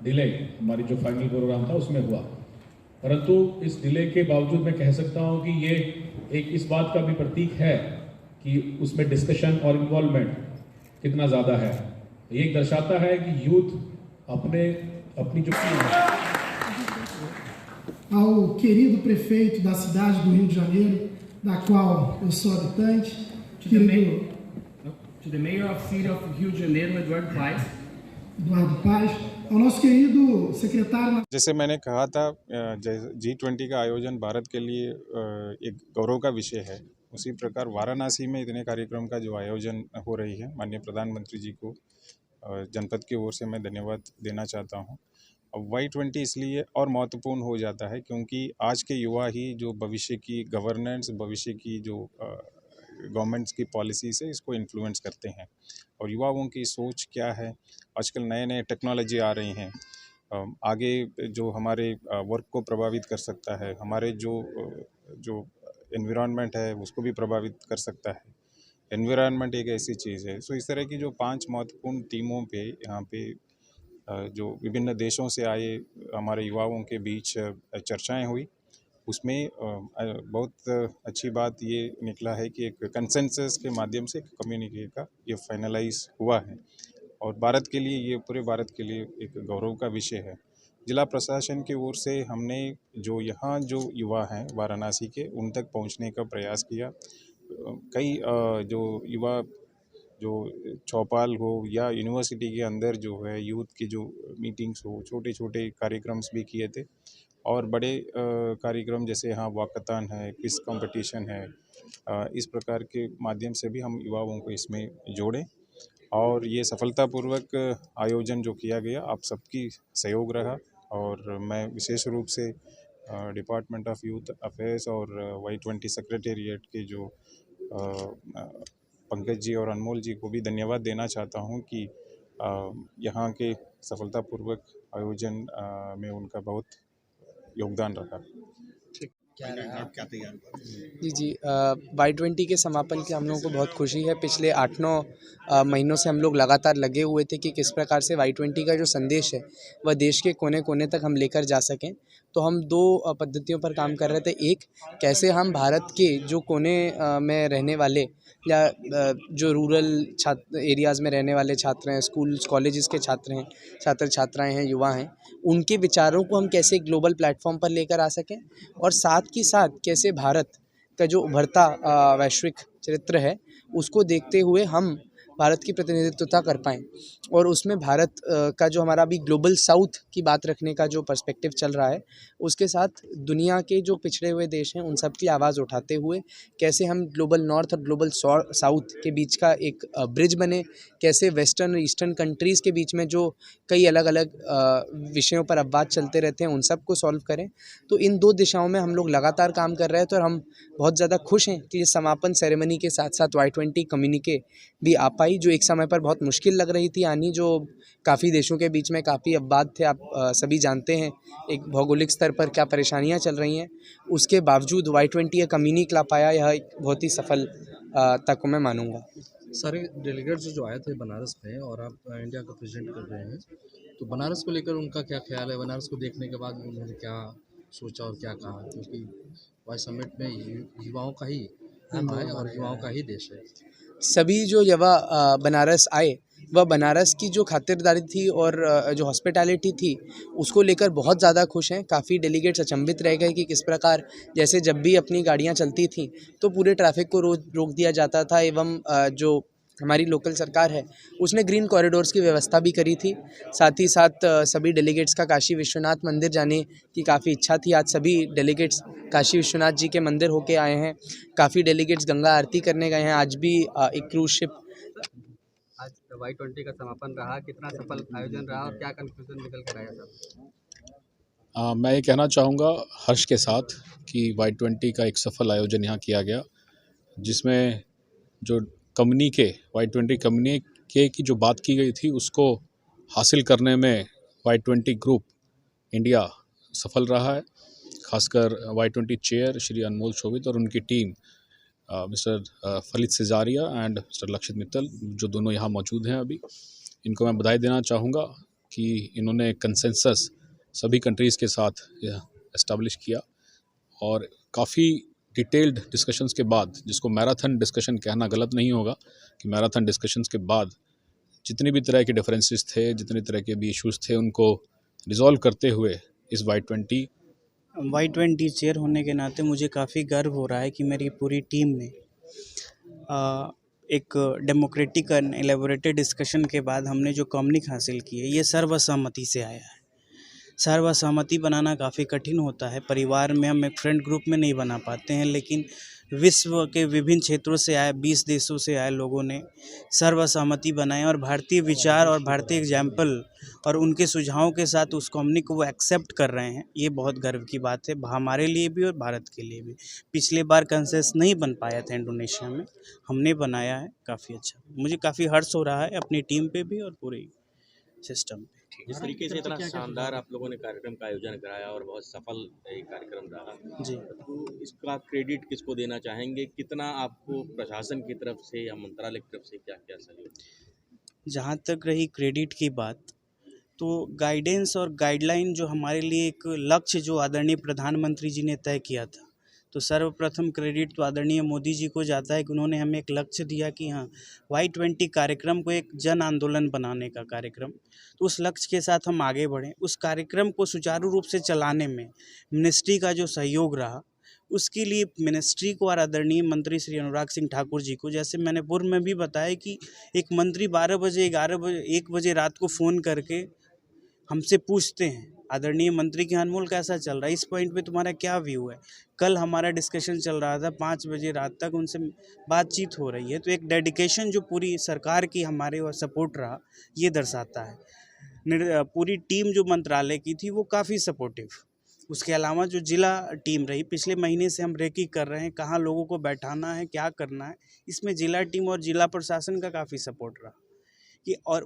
Delay हमारी जो final programme था उसमें हुआ, परंतु इस डिले के बावजूद मैं कह सकता हूं कि ये एक इस बात का भी प्रतीक है कि उसमें डिस्कशन और इन्वॉल्वमेंट कितना ज़्यादा है। ये दर्शाता है कि यूथ अपनी जो ao querido prefeito da cidade do Rio de Janeiro, da qual eu sou habitante, to the mayor of city of Rio de Janeiro, Eduardo Paes, ao nosso querido secretário. जैसे मैंने कहा था, G20 का आयोजन भारत के लिए एक गौरव का विषय है। उसी प्रकार वाराणसी में इतने कार्यक्रम का जो आयोजन हो रही है, माननीय प्रधानमंत्री जी को जनपद की ओर से मैं धन्यवाद देना चाहता हूं। अब Y20 इसलिए और महत्वपूर्ण हो जाता है क्योंकि आज के युवा ही जो भविष्य की गवर्नेंस, भविष्य की जो गवर्नमेंट्स की पॉलिसी से इसको इन्फ्लुएंस करते हैं। और युवाओं की सोच क्या है, आजकल नए नए टेक्नोलॉजी आ रही हैं, आगे जो हमारे वर्क को प्रभावित कर सकता है, हमारे जो एनवायरनमेंट है उसको भी प्रभावित कर सकता है। एनवायरनमेंट एक ऐसी चीज़ है। सो इस तरह की जो 5 महत्वपूर्ण टीमों पे यहाँ पे जो विभिन्न देशों से आए हमारे युवाओं के बीच चर्चाएं हुई, उसमें बहुत अच्छी बात ये निकला है कि एक कंसेंसस के माध्यम से कम्युनिके का ये फाइनलाइज हुआ है और भारत के लिए, ये पूरे भारत के लिए एक गौरव का विषय है। जिला प्रशासन की ओर से हमने जो यहाँ जो युवा हैं वाराणसी के, उन तक पहुँचने का प्रयास किया। कई जो युवा जो चौपाल हो या यूनिवर्सिटी के अंदर जो है यूथ की जो मीटिंग्स हो, छोटे छोटे कार्यक्रम्स भी किए थे और बड़े कार्यक्रम जैसे यहाँ वॉकथॉन है, क्विज कंपटीशन है, इस प्रकार के माध्यम से भी हम युवाओं को इसमें जोड़ें और ये सफलतापूर्वक आयोजन जो किया गया, आप सबकी सहयोग रहा। और मैं विशेष रूप से डिपार्टमेंट ऑफ यूथ अफेयर्स और Y20 सेक्रेटेरिएट के जो पंकज जी और अनमोल जी को भी धन्यवाद देना चाहता हूं कि यहाँ के सफलतापूर्वक आयोजन में उनका बहुत योगदान रहा। क्या तैयार हुआ? जी Y20 के समापन की हम लोगों को बहुत खुशी है। पिछले 8-9 महीनों से हम लोग लगातार लगे हुए थे कि किस प्रकार से Y20 का जो संदेश है वह देश के कोने कोने तक हम लेकर जा सकें। तो हम 2 पद्धतियों पर काम कर रहे थे। एक, कैसे हम भारत के जो कोने में रहने वाले या जो रूरल एरियाज़ में रहने वाले छात्र हैं, स्कूल्स कॉलेजेस के छात्र हैं, छात्र छात्राएँ हैं, युवा हैं, उनके विचारों को हम कैसे ग्लोबल प्लेटफॉर्म पर लेकर आ सकें और साथ ही साथ कैसे भारत का जो उभरता वैश्विक चरित्र है उसको देखते हुए हम भारत की प्रतिनिधित्वता कर पाएँ। और उसमें भारत का जो हमारा अभी ग्लोबल साउथ की बात रखने का जो पर्सपेक्टिव चल रहा है, उसके साथ दुनिया के जो पिछड़े हुए देश हैं उन सब की आवाज़ उठाते हुए कैसे हम ग्लोबल नॉर्थ और ग्लोबल साउथ के बीच का एक ब्रिज बने, कैसे वेस्टर्न और ईस्टर्न कंट्रीज़ के बीच में जो कई अलग अलग विषयों पर अपवाद चलते रहते हैं उन सब को सॉल्व करें। तो इन 2 दिशाओं में हम लोग लगातार काम कर रहे हैं। तो और हम बहुत ज़्यादा खुश हैं कि ये समापन सेरेमनी के साथ साथ Y20 कम्युनिके भी आ पाई, जो एक समय पर बहुत मुश्किल लग रही थी आनी, जो काफ़ी देशों के बीच में काफ़ी अपवाद थे। आप सभी जानते हैं एक भौगोलिक स्तर पर क्या परेशानियां चल रही हैं, उसके बावजूद Y20 कम्युनिके ला पाया। यह एक बहुत ही सफल तक मैं मानूंगा। सारे डेलीगेट्स जो आए थे बनारस में और आप इंडिया का प्रेजेंट कर रहे हैं, तो बनारस को लेकर उनका क्या ख्याल है? बनारस को देखने के बाद उन्होंने क्या सोचा और क्या कहा? क्योंकि वाई समिट में युवाओं का ही नाम है और युवाओं का ही देश है। सभी जो युवा बनारस आए वह बनारस की जो खातिरदारी थी और जो हॉस्पिटैलिटी थी उसको लेकर बहुत ज़्यादा खुश हैं। काफ़ी डेलीगेट्स अचंभित रह गए कि किस प्रकार जैसे जब भी अपनी गाड़ियां चलती थीं तो पूरे ट्रैफिक को रोक दिया जाता था एवं जो हमारी लोकल सरकार है उसने ग्रीन कॉरिडोर्स की व्यवस्था भी करी थी। साथ ही साथ सभी डेलीगेट्स का काशी विश्वनाथ मंदिर जाने की काफ़ी इच्छा थी। आज सभी डेलीगेट्स काशी विश्वनाथ जी के मंदिर होके आए हैं। काफ़ी डेलीगेट्स गंगा आरती करने गए हैं। आज भी एक क्रूज शिप। आज Y20 का समापन रहा, कितना सफल आयोजन रहा और क्या कंक्लूजन निकल कर आया सब? मैं ये कहना चाहूँगा हर्ष के साथ कि Y20 का एक सफल आयोजन यहाँ किया गया, जिसमें जो Y20 कम्युनिके की जो बात की गई थी उसको हासिल करने में Y20 ग्रुप इंडिया सफल रहा है। खासकर Y20 चेयर श्री अनमोल शोभित और उनकी टीम मिस्टर फलित सिजारिया एंड मिस्टर लक्षित मित्तल, जो दोनों यहाँ मौजूद हैं अभी, इनको मैं बधाई देना चाहूँगा। कि इन्होंने कंसेंसस सभी कंट्रीज़ के साथ एस्टेब्लिश किया और काफ़ी डिटेल्ड डिस्कशंस के बाद, जिसको मैराथन डिस्कशन कहना गलत नहीं होगा, कि मैराथन डिस्कशंस के बाद जितनी भी तरह के डिफरेंसेस थे, जितने तरह के भी इश्यूज़ थे, उनको रिजॉल्व करते हुए इस Y20 चेयर होने के नाते मुझे काफ़ी गर्व हो रहा है कि मेरी पूरी टीम ने एक डेमोक्रेटिक एंड एलेबोरेटेड डिस्कशन के बाद हमने जो कम्युनिक हासिल की है, ये सर्वसम्मति से आया है। सर्वसम्मति बनाना काफ़ी कठिन होता है। परिवार में हम एक फ्रेंड ग्रुप में नहीं बना पाते हैं, लेकिन विश्व के विभिन्न क्षेत्रों से आए 20 देशों से आए लोगों ने सर्वसम्मति बनाए और भारतीय विचार और भारतीय एग्जाम्पल और उनके सुझावों के साथ उस कम्युनिक को वो एक्सेप्ट कर रहे हैं। ये बहुत गर्व की बात है हमारे लिए भी और भारत के लिए भी। पिछले बार कंसेंसस नहीं बन पाया था इंडोनेशिया में, हमने बनाया है, काफ़ी अच्छा। मुझे काफ़ी हर्ष हो रहा है अपनी टीम पे भी और पूरे सिस्टम पे। जिस तरीके से इतना शानदार आप लोगों ने कार्यक्रम का आयोजन कराया और बहुत सफल ये कार्यक्रम रहा जी, तो इसका क्रेडिट किसको देना चाहेंगे? कितना आपको प्रशासन की तरफ से या मंत्रालय की तरफ से क्या क्या सहयोग? जहाँ तक रही क्रेडिट की बात, तो गाइडेंस और गाइडलाइन जो हमारे लिए एक लक्ष्य जो आदरणीय प्रधानमंत्री जी ने तय किया था, तो सर्वप्रथम क्रेडिट तो आदरणीय मोदी जी को जाता है कि उन्होंने हमें एक लक्ष्य दिया कि हाँ, Y20 कार्यक्रम को एक जन आंदोलन बनाने का कार्यक्रम, तो उस लक्ष्य के साथ हम आगे बढ़ें। उस कार्यक्रम को सुचारू रूप से चलाने में मिनिस्ट्री का जो सहयोग रहा, उसके लिए मिनिस्ट्री को और आदरणीय मंत्री श्री अनुराग सिंह ठाकुर जी को, जैसे मैंने पूर्व में भी बताया कि एक मंत्री 12 बजे 11 बजे 1 बजे रात को फ़ोन करके हमसे पूछते हैं, आदरणीय मंत्री के अनमोल कैसा चल रहा है, इस पॉइंट पे तुम्हारा क्या व्यू है। कल हमारा डिस्कशन चल रहा था, 5 बजे रात तक उनसे बातचीत हो रही है। तो एक डेडिकेशन जो पूरी सरकार की हमारे और सपोर्ट रहा, ये दर्शाता है। पूरी टीम जो मंत्रालय की थी वो काफ़ी सपोर्टिव। उसके अलावा जो जिला टीम रही, पिछले महीने से हम रेकी कर रहे हैं कहाँ लोगों को बैठाना है, क्या करना है, इसमें जिला टीम और जिला प्रशासन का काफ़ी सपोर्ट रहा कि और